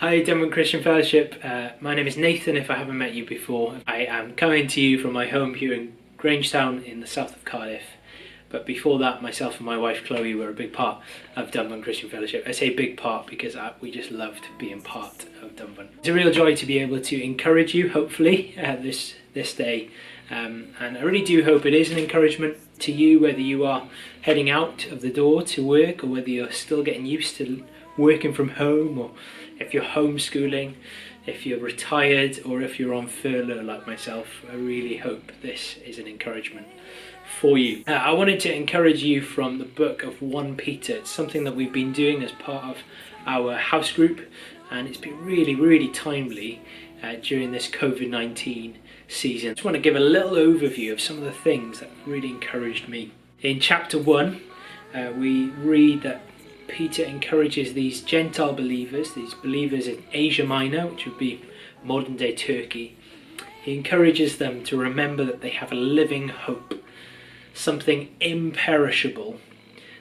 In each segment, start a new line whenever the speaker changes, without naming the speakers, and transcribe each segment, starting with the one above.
Hi Dunban Christian Fellowship, my name is Nathan if I haven't met you before. I am coming to you from my home here in Grangetown in the south of Cardiff. But before that, myself and my wife Chloe were a big part of Dunban Christian Fellowship. I say big part because we just loved being part of Dunban. It's a real joy to be able to encourage you, hopefully, this day. And I really do hope it is an encouragement to you, whether you are heading out of the door to work or whether you're still getting used to working from home, or if you're homeschooling, if you're retired, or if you're on furlough like myself. I really hope this is an encouragement for you. I wanted to encourage you from the book of 1 Peter. It's something that we've been doing as part of our house group, and it's been really timely during this COVID-19 season. I just want to give a little overview of some of the things that really encouraged me. In chapter 1, we read that Peter encourages these Gentile believers, these believers in Asia Minor, which would be modern day Turkey. He encourages them to remember that they have a living hope, something imperishable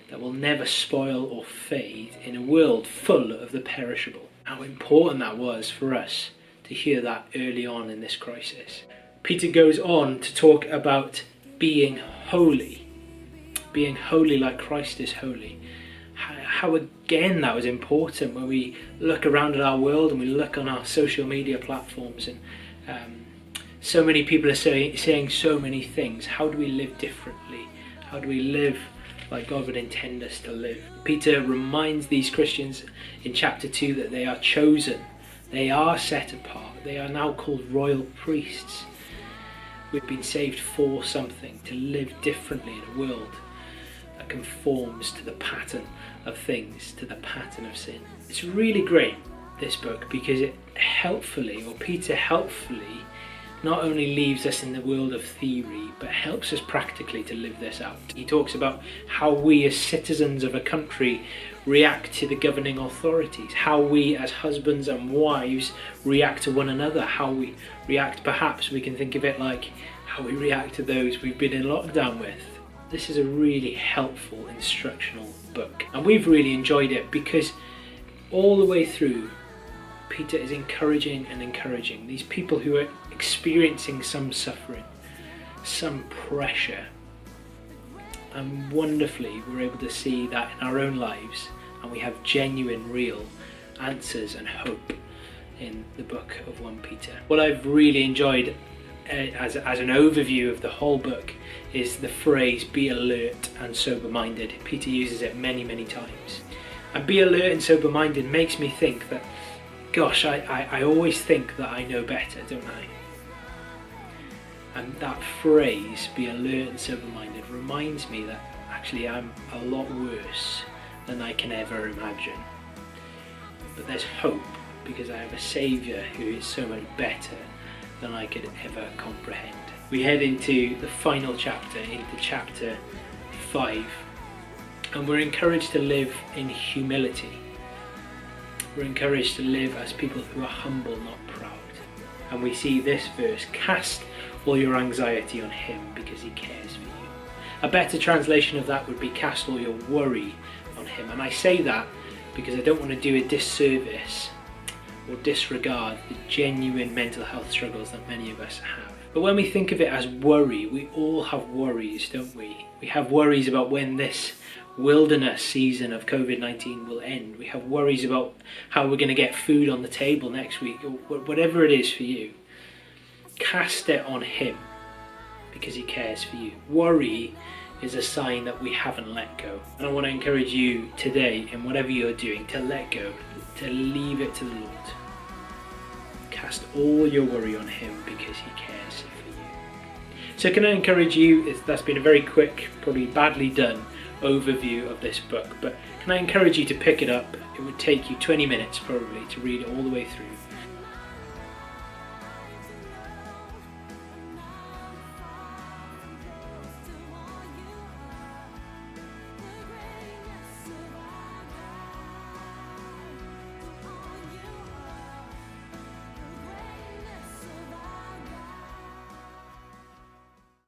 that will never spoil or fade in a world full of the perishable. How important that was for us to hear that early on in this crisis. Peter goes on to talk about being holy like Christ is holy. How again that was important when we look around at our world and we look on our social media platforms, and so many people are saying so many things. How do we live differently? How do we live like God would intend us to live? Peter reminds these Christians in chapter 2 that they are chosen, they are set apart, they are now called royal priests. We've been saved for something, to live differently in a world that conforms to the pattern of things, to the pattern of sin. It's really great, this book, because Peter helpfully not only leaves us in the world of theory, but helps us practically to live this out. He talks about how we as citizens of a country react to the governing authorities, how we as husbands and wives react to one another, how we react, perhaps we can think of it like how we react to those we've been in lockdown with. This is a really helpful instructional book, and we've really enjoyed it because all the way through Peter is encouraging these people who are experiencing some suffering, some pressure, and wonderfully we're able to see that in our own lives, and we have genuine, real answers and hope in the book of 1 Peter. What I've really enjoyed as an overview of the whole book is the phrase be alert and sober-minded. Peter uses it many times, and be alert and sober-minded makes me think that, gosh, I always think that I know better, don't I? And that phrase, be alert and sober-minded, reminds me that actually I'm a lot worse than I can ever imagine. But there's hope because I have a Saviour who is so much better than I could ever comprehend. We head into the final chapter, into chapter 5, and we're encouraged to live in humility. We're encouraged to live as people who are humble, not proud. And we see this verse, cast all your anxiety on him because he cares for you. A better translation of that would be cast all your worry on him. And I say that because I don't want to do a disservice or disregard the genuine mental health struggles that many of us have. But when we think of it as worry, we all have worries, don't we? We have worries about when this wilderness season of COVID-19 will end. We have worries about how we're going to get food on the table next week, or whatever it is for you. Cast it on him because he cares for you. Worry is a sign that we haven't let go. And I want to encourage you today, in whatever you're doing, to let go, to leave it to the Lord. Cast all your worry on him because he cares for you. So can I encourage you, that's been a very quick, probably badly done overview of this book, but can I encourage you to pick it up? It would take you 20 minutes probably to read it all the way through.